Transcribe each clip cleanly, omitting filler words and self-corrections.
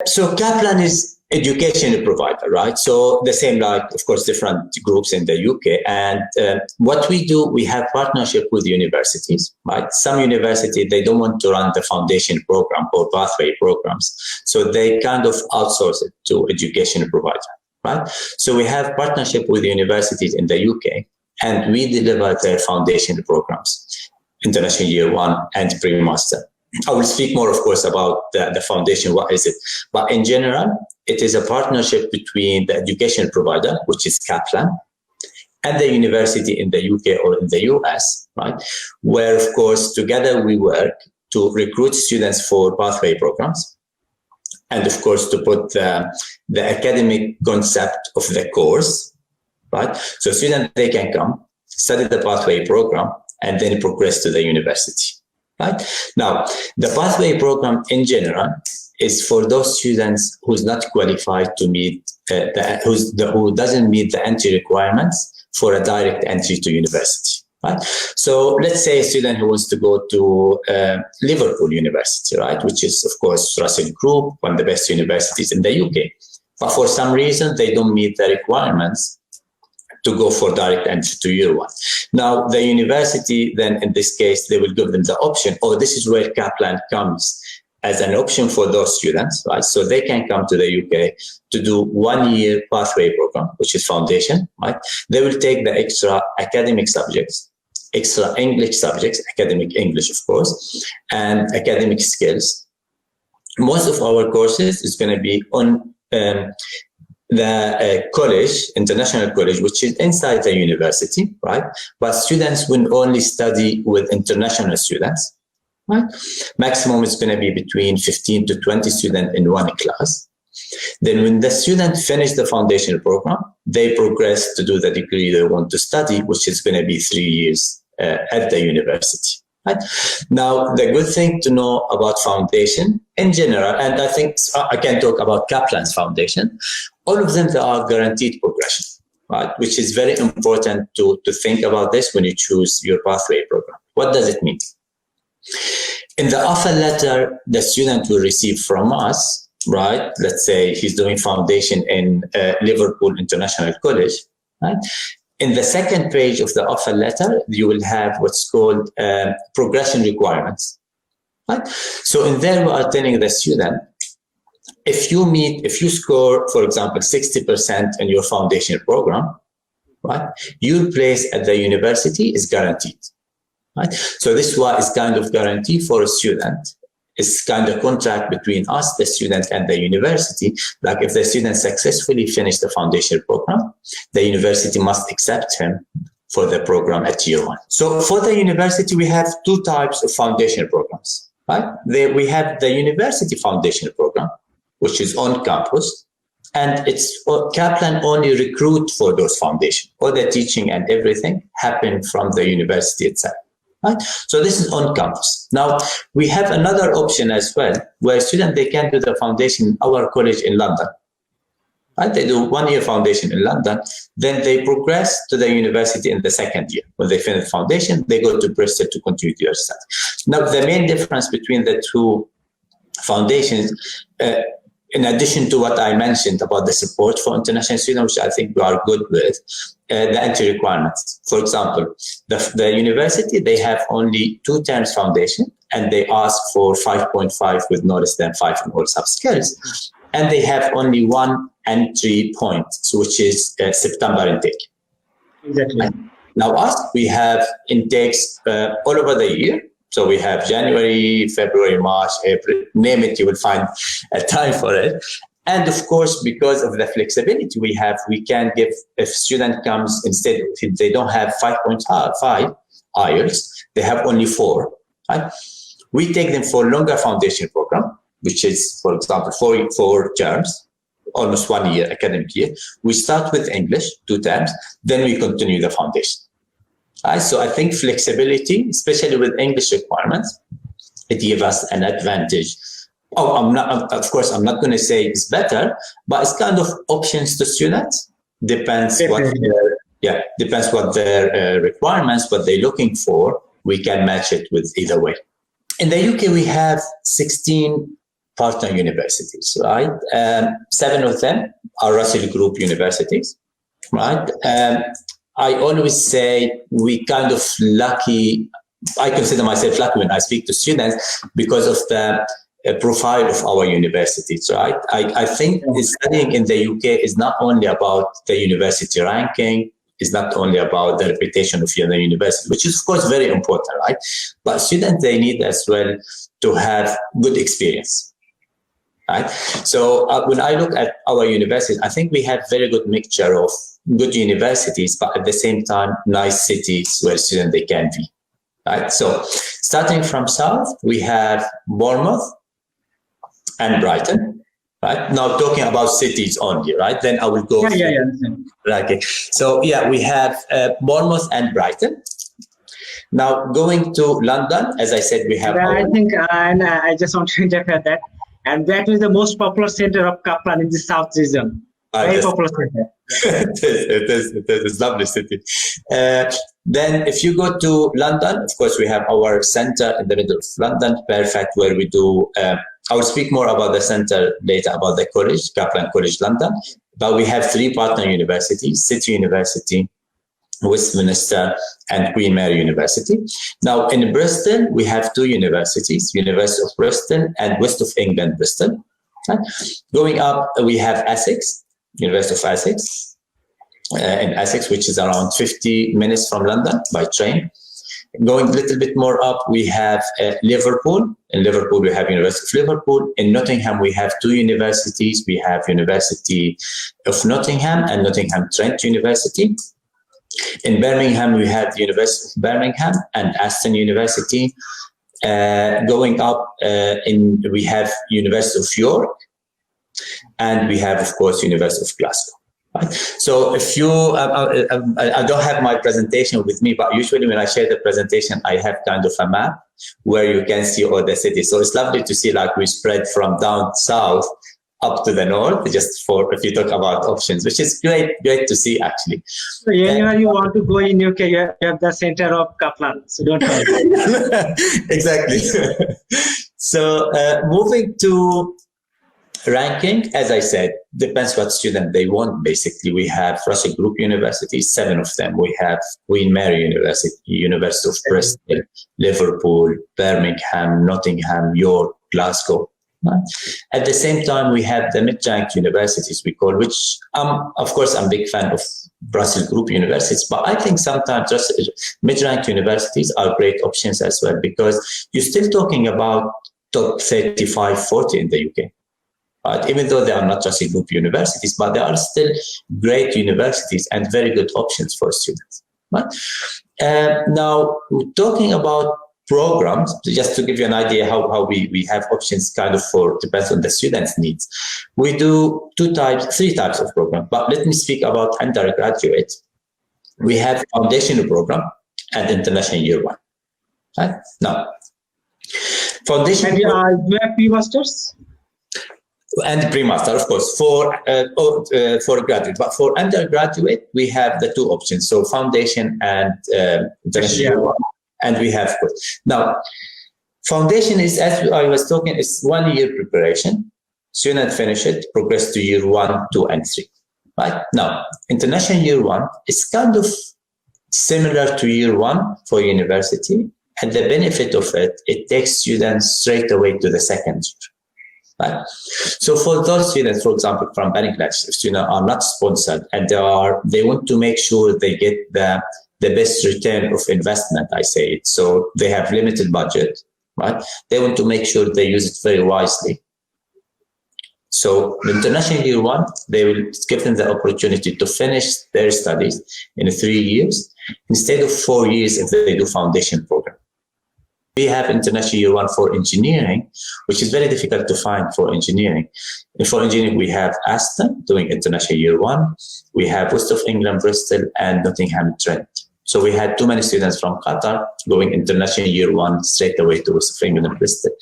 So Kaplan is education provider, right? So the same, like, of course, different groups in the UK. And what we do, we have partnership with universities, right? Some university, they don't want to run the foundation program or pathway programs. So they kind of outsource it to education provider, right? So we have partnership with universities in the UK, and we deliver their foundation programs, international year 1 and pre-master. I will speak more, of course, about the foundation, what is it? But in general, it is a partnership between the education provider, which is Kaplan, and the university in the UK or in the US, right? Where, of course, together we work to recruit students for pathway programs, and, of course, to put the academic concept of the course, right? So students, they can come, study the pathway program, and then progress to the university. Right? Now, the pathway program in general is for those students who's not qualified to meet, who doesn't meet the entry requirements for a direct entry to university. Right? So let's say a student who wants to go to Liverpool University, right? Which is, of course, Russell Group, one of the best universities in the UK. But for some reason, they don't meet the requirements to go for direct entry to year 1. Now, the university, then in this case, they will give them the option, or this is where Kaplan comes as an option for those students, right? So they can come to the UK to do 1-year pathway program, which is foundation, right? They will take the extra academic subjects, extra English subjects, academic English, of course, and academic skills. Most of our courses is going to be on the college, international college, which is inside the university, right? But students will only study with international students, right? Maximum is going to be between 15 to 20 students in one class. Then when the student finish the foundation program, they progress to do the degree they want to study, which is going to be 3 years at the university. Right? Now, the good thing to know about foundation in general, and I think I can talk about Kaplan's foundation, all of them, they are guaranteed progression, right? Which is very important to think about this when you choose your pathway program. What does it mean? In the offer letter, the student will receive from us, right? Let's say he's doing foundation in Liverpool International College, right? In the second page of the offer letter, you will have what's called progression requirements, right? So in there, we are telling the student, if you score, for example, 60% in your foundation program, right, your place at the university is guaranteed, right? So this is what is kind of guarantee for a student. It's kind of contract between us, the student, and the university. Like if the student successfully finished the foundation program, the university must accept him for the program at year 1. So for the university, we have 2 types of foundation programs, right? We have the university foundation program, which is on campus, and it's Kaplan only recruit for those foundations. All the teaching and everything happen from the university itself. Right? So this is on campus. Now, we have another option as well, where students, they can do the foundation in our college in London. Right? They do 1-year foundation in London, then they progress to the university in the second year. When they finish the foundation, they go to Bristol to continue their study. Now, the main difference between the 2 foundations, in addition to what I mentioned about the support for international students, which I think we are good with, the entry requirements. For example, the university, they have only 2 terms foundation, and they ask for 5.5 with no less than 5 in all sub-skills. And they have only 1 entry point, which is September intake. Exactly. And now us, we have intakes all over the year. So we have January, February, March, April, name it, you will find a time for it. And of course, because of the flexibility we have, we can give, if student comes, instead, if they don't have 5.5 IELTS, they have only 4, right? We take them for longer foundation program, which is, for example, 4 terms, almost 1 year, academic year. We start with English, 2 terms, then we continue the foundation. Right? So I think flexibility, especially with English requirements, it gives us an advantage. Of course, I'm not going to say it's better, but it's kind of options to students. Depends what their requirements, what they're looking for. We can match it with either way. In the UK, we have 16 partner universities, right? 7 of them are Russell Group universities, right? I always say we kind of lucky. I consider myself lucky when I speak to students because of the profile of our universities, right? I think studying in the UK is not only about the university ranking, is not only about the reputation of the university, which is of course very important, right? But students, they need as well to have good experience, right? So when I look at our universities, I think we have very good mixture of good universities, but at the same time, nice cities where students they can be, right? So starting from south, we have Bournemouth and Brighton, right? Now talking about cities only, right? Then I will go. Yeah. Right. Okay. So yeah, we have Bournemouth and Brighton. Now going to London, as I said, we have. I think, and I just want to interfere that, and that is the most popular center of Kaplan in the south region. Very popular center. It is. It's a lovely city. Then if you go to London, of course, we have our center in the middle of London, perfect, where we do. I will speak more about the center later, about the college, Kaplan College London. But we have 3 partner universities: City University, Westminster, and Queen Mary University. Now in Bristol, we have 2 universities: University of Bristol and West of England, Bristol. Okay. Going up, we have Essex, University of Essex, in Essex, which is around 50 minutes from London by train. Going a little bit more up, we have Liverpool. In Liverpool, we have University of Liverpool. In Nottingham, we have 2 universities. We have University of Nottingham and Nottingham Trent University. In Birmingham, we have the University of Birmingham and Aston University. Going up, we have University of York, and we have, of course, University of Glasgow. Right. So if you, I don't have my presentation with me, but usually when I share the presentation, I have kind of a map where you can see all the cities. So it's lovely to see like we spread from down south up to the north, just for if you talk about options, which is great to see actually. So anywhere you want to go in UK, you have the center of Kaplan, so don't worry. Exactly. So moving to ranking, as I said, depends what student they want. Basically, we have Russell Group universities, 7 of them. We have Queen Mary University, University of Bristol, Liverpool, Birmingham, Nottingham, York, Glasgow. Right? At the same time, we have the mid-ranked universities, we call, which of course, I'm a big fan of Russell Group universities, but I think sometimes mid-ranked universities are great options as well, because you're still talking about top 35, 40 in the UK. Even though they are not Russell Group universities, but they are still great universities and very good options for students. Right? Now, talking about programs, just to give you an idea how we have options kind of depends on the students' needs. We do 3 types of programs, but let me speak about undergraduate. We have foundational program and international year 1. Right? Now, foundation. And you have pre-masters? And pre-master, of course, for graduate. But for undergraduate, we have the 2 options. So foundation and international. And we have now foundation is, as I was talking, is 1 year preparation. Student finish it, progress to year 1, 2, and 3. Right now, international year 1 is kind of similar to year 1 for university, and the benefit of it takes students straight away to the second year. Right. So for those students, for example, from Bangladesh, if students are not sponsored and they want to make sure they get the best return of investment, I say it. So they have limited budget, right? They want to make sure they use it very wisely. So the international year 1, they will give them the opportunity to finish their studies in 3 years instead of 4 years if they do foundation program. We have international year 1 for engineering, which is very difficult to find for engineering. And for engineering, we have Aston doing international year 1. We have West of England, Bristol, and Nottingham Trent. So we had too many students from Qatar going international year 1 straight away to West of England and Bristol.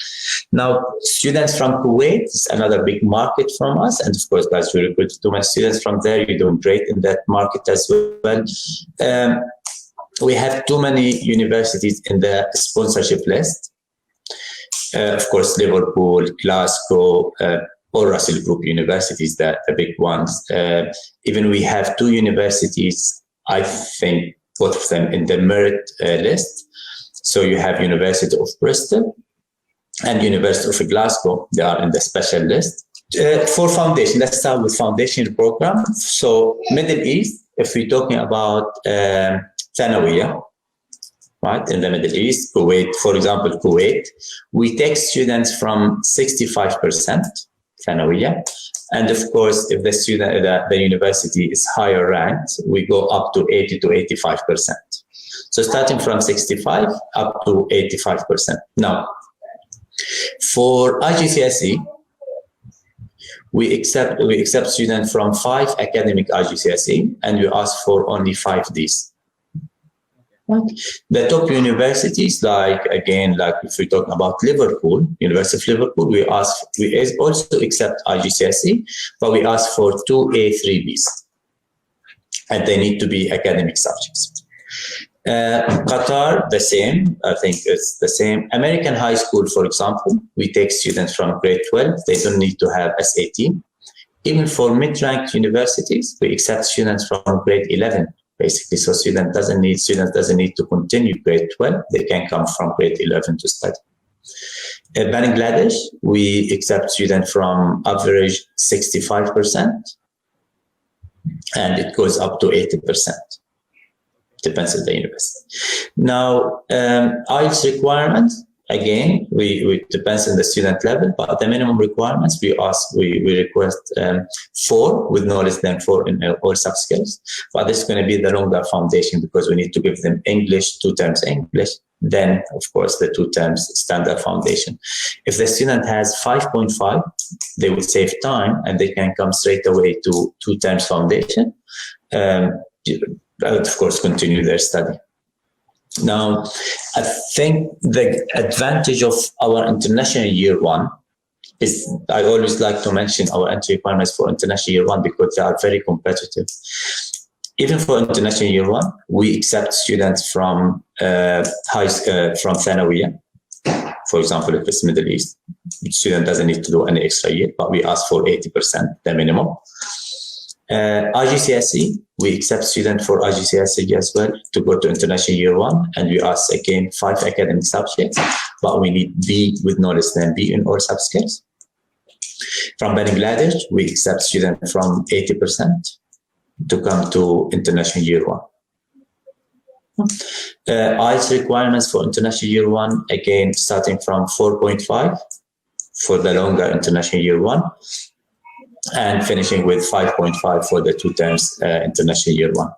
Now, students from Kuwait is another big market from us. And of course, guys, we recruit too many students from there. You're doing great in that market as well. We have too many universities in the sponsorship list. Of course, Liverpool, Glasgow, or Russell Group universities, the big ones. Even we have 2 universities, I think, both of them in the merit list. So you have University of Bristol and University of Glasgow. They are in the special list. For foundation, let's start with foundation program. So Middle East, if we're talking about Thanawiya, right, in the Middle East, Kuwait, for example, Kuwait, we take students from 65% Thanawiya. And of course, if the student, the university is higher ranked, we go up to 80 to 85%. So starting from 65 up to 85%. Now, for IGCSE, we accept students from 5 academic IGCSE, and we ask for only 5 Ds. The top universities, like if we're talking about Liverpool, University of Liverpool, we also accept IGCSE, but we ask for 2 A3Bs, and they need to be academic subjects. Qatar, the same. I think it's the same. American high school, for example, we take students from grade 12. They don't need to have SAT. Even for mid-ranked universities, we accept students from grade 11, basically. So student doesn't need to continue grade 12. They can come from grade 11 to study. In Bangladesh, we accept students from average 65%, and it goes up to 80%. Depends on the university. Now, IELTS requirement, again, we depends on the student level, but the minimum requirements we request 4 with no less than 4 in all sub-skills. But this is going to be the longer foundation because we need to give them English, 2 terms English, then of course the 2 terms standard foundation. If the student has 5.5, they will save time and they can come straight away to 2 terms foundation. Of course, continue their study. Now, I think the advantage of our international year 1 is, I always like to mention our entry requirements for international year 1 because they are very competitive. Even for international year 1, we accept students from from Thanawiya. For example, if it's Middle East, the student doesn't need to do any extra year, but we ask for 80%, the minimum. IGCSE, we accept students for IGCSE as well to go to international year 1, and we ask again 5 academic subjects, but we need B with no less than B in all subskills. From Bangladesh, we accept students from 80% to come to international year 1. IELTS requirements for international year 1, again starting from 4.5 for the longer international year 1. And finishing with 5.5 for the 2 terms international year 1.